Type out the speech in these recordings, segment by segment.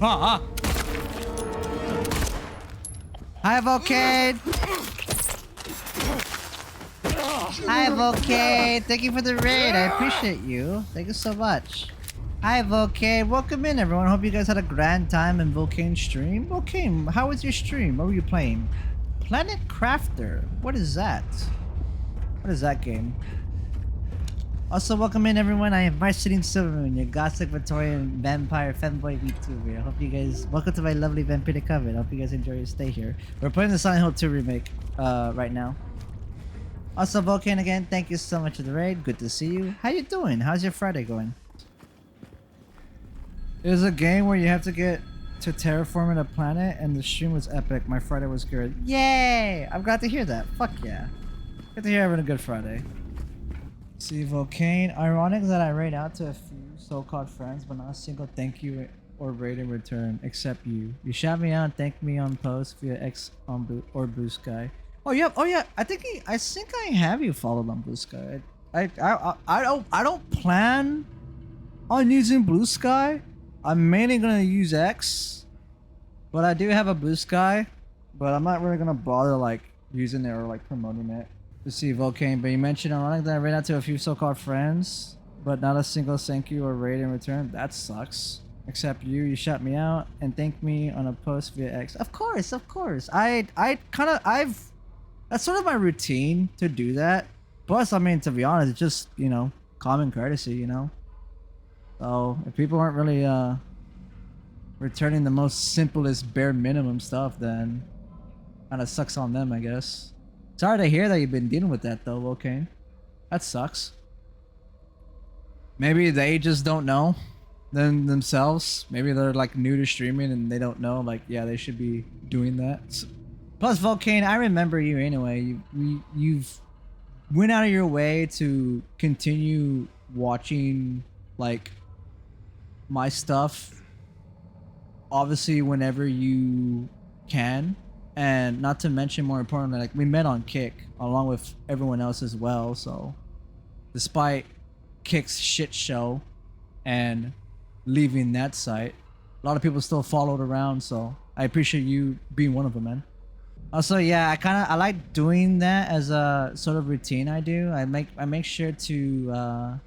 Ah! Hi, Vulcane! Hi, Vulcane! Thank you for the raid. I appreciate you. Thank you so much. Hi, Vulcane. Welcome in, everyone. Hope you guys had a grand time in Vulcane's stream. Vulcane, how was your stream? What were you playing? Planet Crafter. What is that? What is that game? Also, welcome in, everyone. I am MarcelineSilvermoon, your Gothic Victorian Vampire Femboy Vtuber. I hope you guys... Welcome to my lovely Vampiric Coven. I hope you guys enjoy your stay here. We're playing the Silent Hill 2 remake right now. Also, Vulcane again, thank you so much for the raid. Good to see you. How you doing? How's your Friday going? There's a game where you have to get to terraforming a planet, and the stream was epic. My Friday was good. Yay! I'm glad to hear that. Fuck yeah. Good to hear having a good Friday. See, Vulcane. Ironic that I raid out to a few so-called friends, but not a single thank you or raid in return, except you. You shout me out and thank me on post via X on or Blue Sky. Oh yeah, I think I have you followed on Blue Sky. I don't plan on using Blue Sky. I'm mainly gonna use X, but I do have a Blue Sky, but I'm not really gonna bother like using it or like promoting it. To see Vulcane, but you mentioned ironic that I ran out to a few so-called friends, but not a single thank you or raid in return. That sucks. Except you shut me out and thanked me on a post via X. Of course. That's sort of my routine to do that. Plus, I mean, to be honest, it's just, you know, common courtesy, you know? So, if people aren't really, returning the most simplest bare minimum stuff, then kind of sucks on them, I guess. Sorry to hear that you've been dealing with that though, Vulcane. That sucks. Maybe they just don't know themselves. Maybe they're like new to streaming and they don't know, like, yeah, they should be doing that. Plus, Vulcane, I remember you anyway. You've went out of your way to continue watching like my stuff, obviously whenever you can. And not to mention, more importantly, like we met on Kick along with everyone else as well. So despite Kick's shit show and leaving that site, a lot of people still followed around. So I appreciate you being one of them, man. Also, yeah, I like doing that as a sort of routine. I do. I make sure to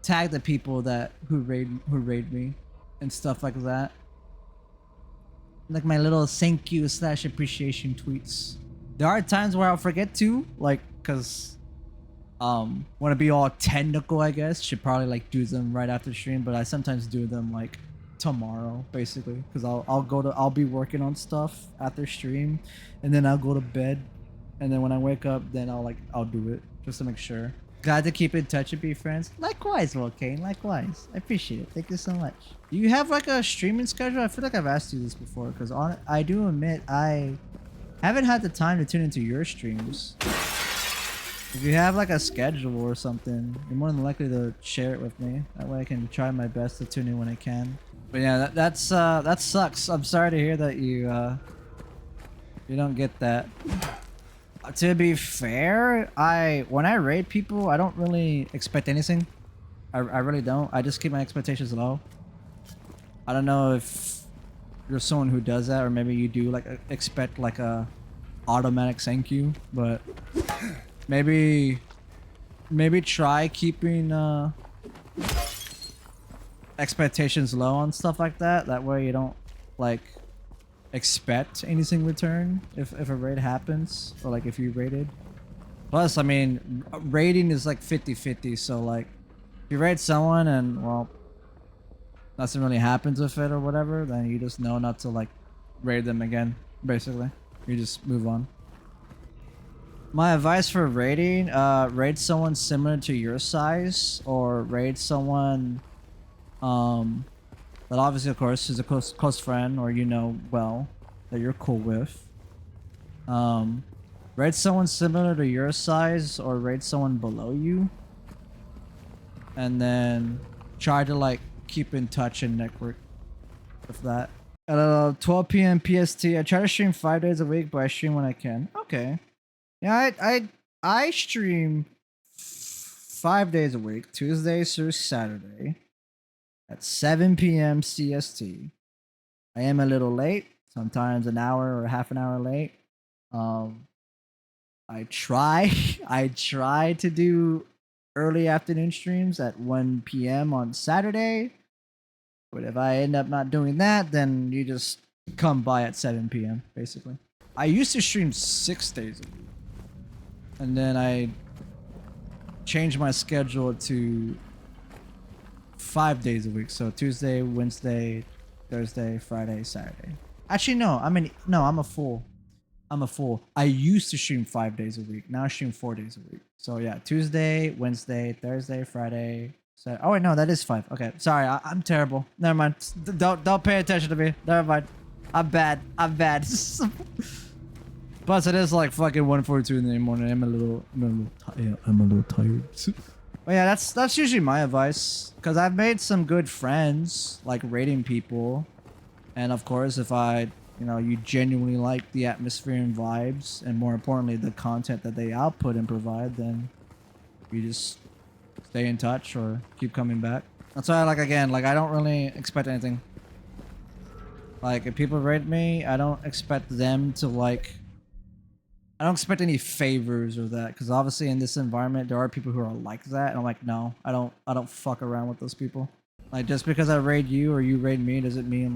tag the people who raid me and stuff like that. Like my little thank you / appreciation tweets. There are times where I'll forget to, like, cause want to be all technical, I guess. Should probably like do them right after stream, but I sometimes do them like tomorrow, basically, cause I'll be working on stuff after stream, and then I'll go to bed, and then when I wake up, then I'll do it just to make sure. Glad to keep in touch and be friends. Likewise, Vulcane. Likewise. I appreciate it. Thank you so much. Do you have like a streaming schedule? I feel like I've asked you this before, because I do admit I haven't had the time to tune into your streams. If you have like a schedule or something, you're more than likely to share it with me. That way I can try my best to tune in when I can. But yeah, that sucks. I'm sorry to hear that you don't get that. To be fair, when I raid people, I don't really expect anything. I really don't. I just keep my expectations low. I don't know if you're someone who does that, or maybe you do like expect like a automatic thank you, but maybe try keeping expectations low on stuff like that. That way you don't like expect anything in return if a raid happens, or like if you raided. Plus, I mean, raiding is like 50-50, so like if you raid someone and, well, nothing really happens with it or whatever, then you just know not to like raid them again, basically. You just move on. My advice for raiding, raid someone similar to your size, or raid someone that obviously, of course, is a close friend, or you know well, that you're cool with. Raid someone similar to your size, or raid someone below you. And then try to like keep in touch and network with that. At 12 p.m. PST, I try to stream 5 days a week, but I stream when I can. Okay. Yeah, I stream 5 days a week, Tuesdays through Saturday, at 7 p.m. CST. I am a little late, sometimes an hour or half an hour late. Um, I try, I try to do early afternoon streams at 1 p.m. on Saturday. But if I end up not doing that, then you just come by at 7 p.m. basically. I used to stream 6 days a week, and then I changed my schedule to 5 days a week. So Tuesday, Wednesday, Thursday, Friday, Saturday. Actually, no. I'm a fool. I'm a fool. I used to stream 5 days a week. Now I stream 4 days a week. So yeah, Tuesday, Wednesday, Thursday, Friday. Oh wait, no, that is 5. Okay, sorry, I'm terrible. Never mind. Don't pay attention to me. Never mind. I'm bad. I'm bad. Plus, it is like fucking 1:42 in the morning. I'm a little tired. But yeah, that's usually my advice, because I've made some good friends, like raiding people, and of course, if you genuinely like the atmosphere and vibes, and more importantly, the content that they output and provide, then you just stay in touch or keep coming back. That's why, I don't really expect anything. Like, if people raid me, I don't expect them to I don't expect any favors or that, because obviously in this environment there are people who are like that, and I'm like, no, I don't fuck around with those people. Like, just because I raid you or you raid me doesn't mean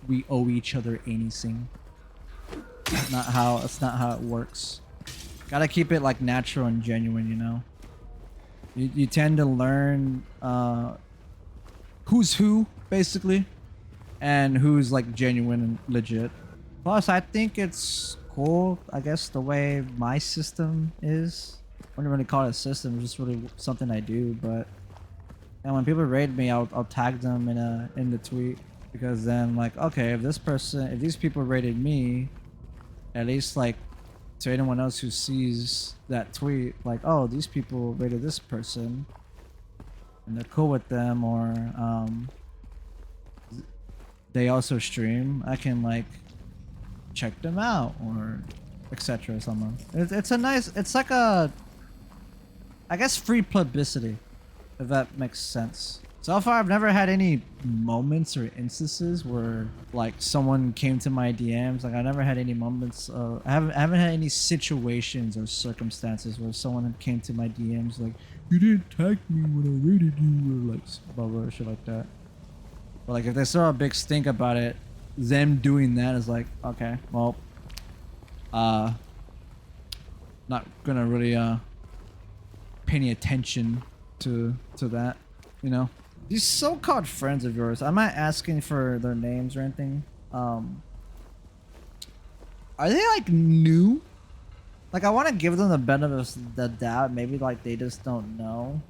we owe each other anything. That's not how it works. Gotta keep it like natural and genuine, you know. You tend to learn who's who basically, and who's like genuine and legit. Plus, I think it's cool, I guess, the way my system is. I wouldn't really call it a system, it's just really something I do. But and when people raid me, I'll tag them in the tweet, because then, like, okay, if these people raided me, at least like to anyone else who sees that tweet, like, oh, these people raided this person and they're cool with them, or they also stream, I can like check them out, or etc. or something. It's like a, I guess, free publicity, if that makes sense. So far, I've never had any moments or instances where like someone came to my DMs. Like, I never had any moments. I haven't had any situations or circumstances where someone came to my DMs like, you didn't tag me when I raided you, or like blah blah shit like that. But like, if they saw a big stink about it, them doing that is like, okay, well, not gonna really pay any attention to that, you know. These so-called friends of yours, I'm not asking for their names or anything. Are they like new? Like, I want to give them the benefit of the doubt. Maybe like they just don't know,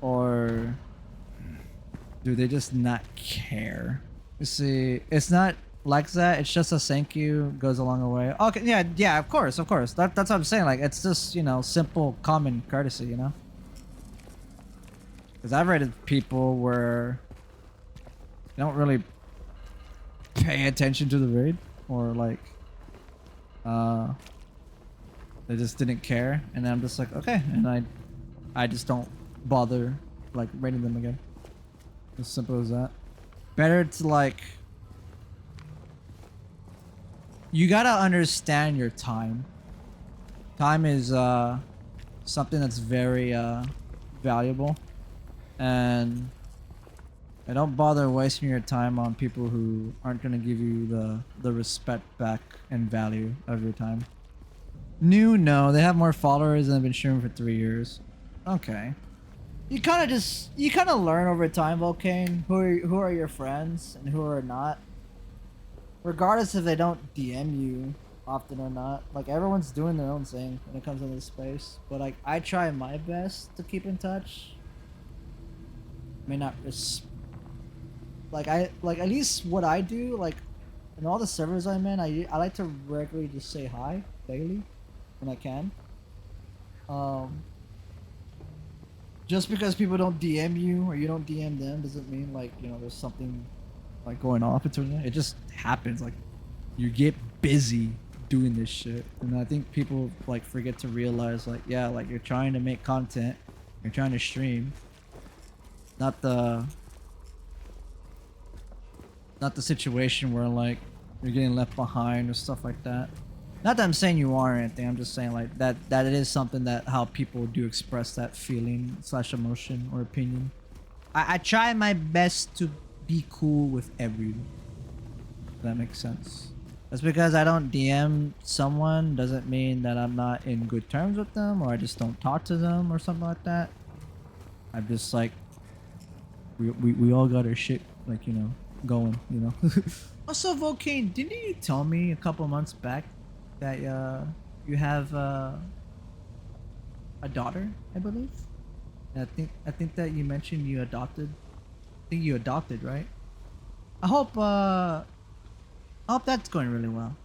or do they just not care? You see, it's not like that. It's just a thank you goes a long way. Okay, yeah, of course. That's what I'm saying. Like, it's just, simple, common courtesy, you know. Because I've rated people where they don't really pay attention to the raid, or like, they just didn't care, and then I'm just like, okay, and I just don't bother like rating them again. As simple as that. Better to like, you gotta understand your time. Time is something that's very valuable, and don't bother wasting your time on people who aren't gonna give you the respect back and value of your time. No, they have more followers and have been streaming for 3 years. Okay. You kind of learn over time, Vulcane, who are your friends and who are not. Regardless if they don't DM you often or not. Like, everyone's doing their own thing when it comes to this space. But like, I try my best to keep in touch. May not at least what I do, like in all the servers I'm in, I like to regularly just say hi daily when I can. Just because people don't DM you or you don't DM them doesn't mean like, there's something like going off between them. It just happens. Like, you get busy doing this shit, and I think people like forget to realize, like, yeah, like, you're trying to make content, you're trying to stream, not not the situation where like you're getting left behind or stuff like that. Not that I'm saying you are or anything. I'm just saying like that it is something that how people do express that feeling / emotion or opinion. I try my best to be cool with everyone. If that makes sense. Just because I don't DM someone doesn't mean that I'm not in good terms with them or I just don't talk to them or something like that. I'm just like we all got our shit like, you know, going, you know. Also, Vulcane, didn't you tell me a couple months back that you have a daughter, I believe? And I think that you mentioned you adopted. I think you adopted, right? I hope that's going really well.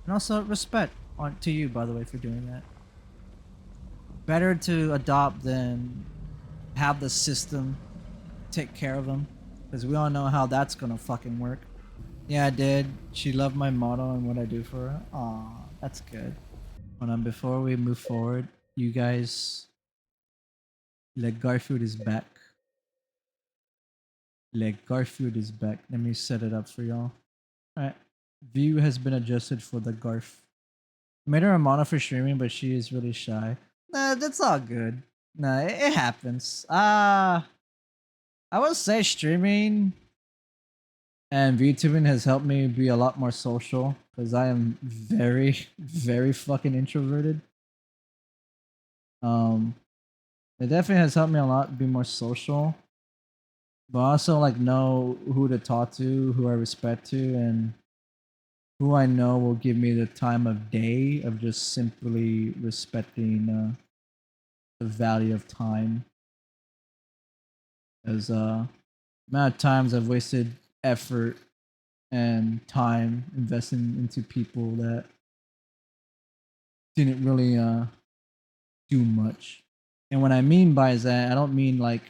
And also respect to you, by the way, for doing that. Better to adopt than have the system take care of them, because we all know how that's gonna fucking work. Yeah, I did. She loved my motto and what I do for her. Aw, that's good. Before we move forward, you guys, like Garfield is back. Like Garfield is back. Let me set it up for y'all. Alright. View has been adjusted for the Garf. Made her a mono for streaming, but she is really shy. Nah, that's all good. Nah, it happens. I would say streaming and VTubing has helped me be a lot more social because I am very, very fucking introverted. It definitely has helped me a lot be more social, but also like know who to talk to, who I respect to, and who I know will give me the time of day of just simply respecting the value of time. As amount of times I've wasted effort and time investing into people that didn't really do much. And what I mean by that, I don't mean like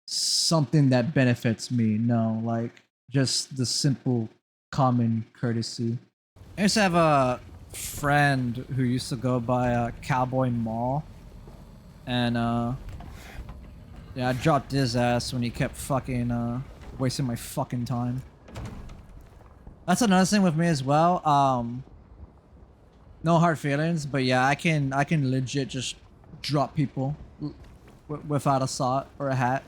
something that benefits me. No, like just the simple common courtesy. I used to have a friend who used to go by Cowboy Mall, and yeah, I dropped his ass when he kept fucking wasting my fucking time. That's another thing with me as well. No hard feelings, but yeah, I can legit just drop people without a sock or a hat.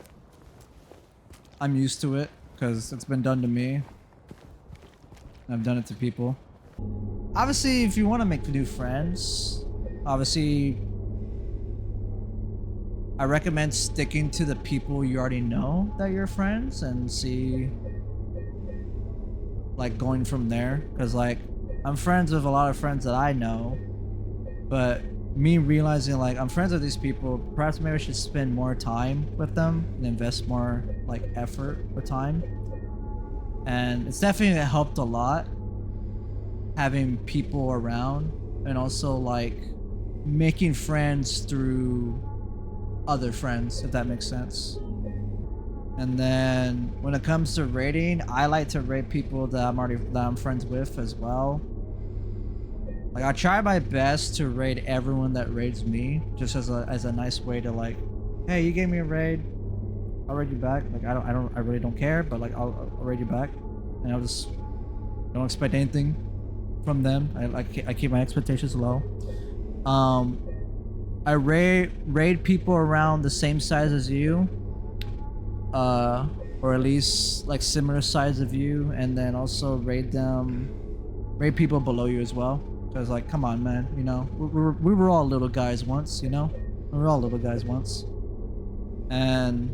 I'm used to it because it's been done to me. I've done it to people. Obviously, if you want to make new friends, obviously I recommend sticking to the people you already know that you're friends and see like going from there, because like I'm friends with a lot of friends that I know, but me realizing like I'm friends with these people, perhaps maybe I should spend more time with them and invest more like effort or time. And it's definitely helped a lot having people around, and also like making friends through other friends, if that makes sense. And then when it comes to rating, I like to rate people that I'm friends with as well. Like I try my best to rate everyone that raids me, just as a nice way to like, hey, you gave me a raid, I'll raid you back. Like I really don't care, but like I'll raid you back, and I'll just don't expect anything from them. I keep my expectations low. I raid people around the same size as you, or at least like similar size of you, and then also raid people below you as well. Cause like, come on, man, you know, we were all little guys once, you know, we were all little guys once, and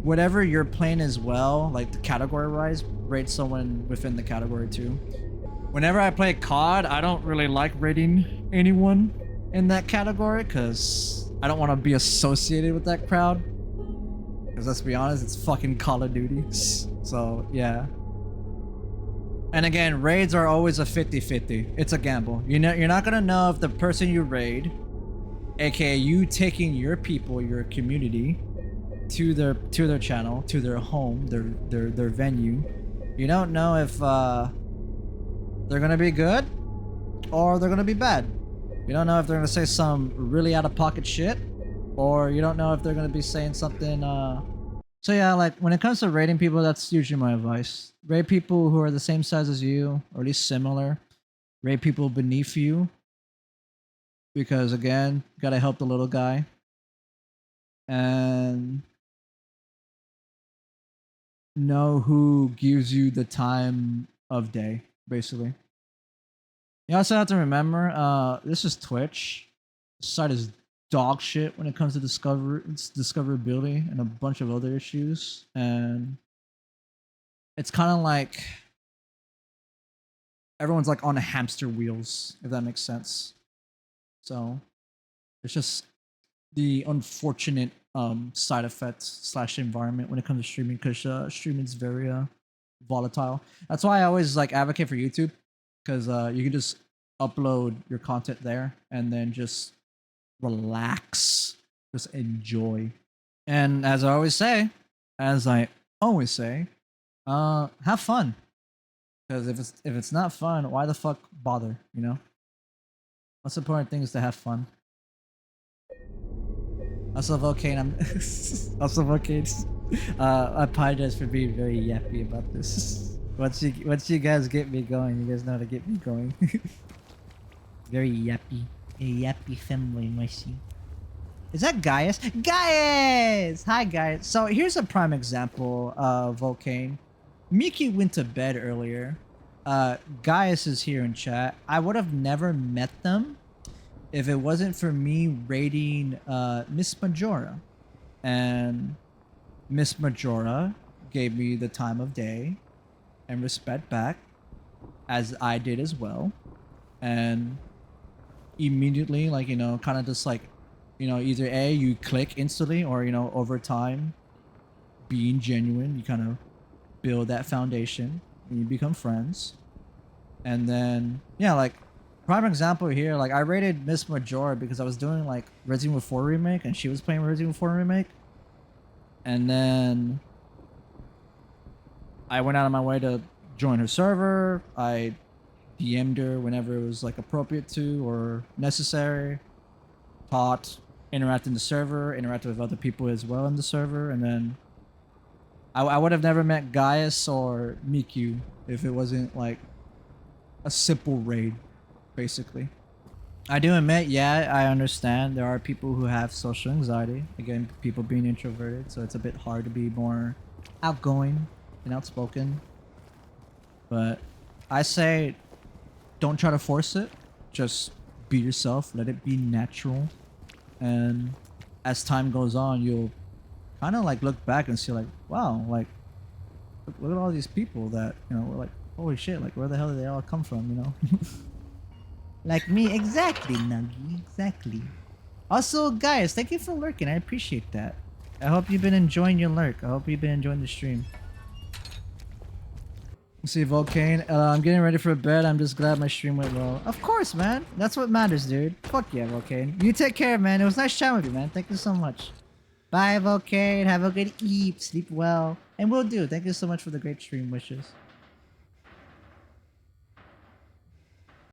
whatever you're playing as well, like the category-wise, rate someone within the category too. Whenever I play COD, I don't really like rating anyone in that category because I don't want to be associated with that crowd. Because let's be honest, it's fucking Call of Duty. So, yeah. And again, raids are always a 50-50. It's a gamble. You know, you're not going to know if the person you raid, aka you taking your people, your community, to their channel, to their home, their venue. You don't know if they're gonna be good or they're gonna be bad. You don't know if they're gonna say some really out of pocket shit, or you don't know if they're gonna be saying something So yeah, like when it comes to rating people, that's usually my advice. Rate people who are the same size as you, or at least similar. Rate people beneath you, because again, gotta help the little guy. And know who gives you the time of day, basically. You also have to remember, this is Twitch. This site is dog shit when it comes to discoverability and a bunch of other issues. And it's kind of like everyone's like on hamster wheels, if that makes sense. So it's just the unfortunate side effect slash environment when it comes to streaming, because streaming is very volatile. That's why I always like advocate for YouTube, because you can just upload your content there and then just relax, just enjoy. And as I always say, have fun. Because if it's not fun, why the fuck bother? You know. Most important thing is to have fun. Also, Vulcane, also Vulcane. I apologize for being very yappy about this. Once you guys get me going, you guys know how to get me going. Very yappy. A yappy Femboy, Marcy. Is that Gaius? Gaius! Hi, Gaius. So here's a prime example of Vulcane. Miki went to bed earlier. Gaius is here in chat. I would have never met them if it wasn't for me raiding Miss Majora. And Miss Majora gave me the time of day and respect back, as I did as well. And immediately, like, you know, kind of just like, you know, either A, you click instantly, or, you know, over time, being genuine, you kind of build that foundation and you become friends. And then, yeah, like, prime example here, like, I rated Miss Majora because I was doing, like, Resident Evil 4 Remake, and she was playing Resident Evil 4 Remake. And then I went out of my way to join her server. I DM'd her whenever it was, like, appropriate to or necessary. Taught, interact in the server, interact with other people as well in the server, and then I would have never met Gaius or Miku if it wasn't like a simple raid, basically. I do admit, yeah, I understand there are people who have social anxiety. Again, people being introverted, so it's a bit hard to be more outgoing and outspoken. But I say, don't try to force it. Just be yourself. Let it be natural. And as time goes on, you'll kind of like look back and see like, wow, like look at all these people that, you know, we're like, holy shit, like where the hell did they all come from, you know? Like me, exactly, Nuggy, exactly. Also, guys, thank you for lurking. I appreciate that. I hope you've been enjoying your lurk. I hope you've been enjoying the stream. See, Vulcane, I'm getting ready for bed. I'm just glad my stream went well. Of course, man. That's what matters, dude. Fuck yeah, Vulcane. You take care, man. It was nice chatting with you, man. Thank you so much. Bye, Vulcane. Have a good eat. Sleep well. And will do. Thank you so much for the great stream wishes.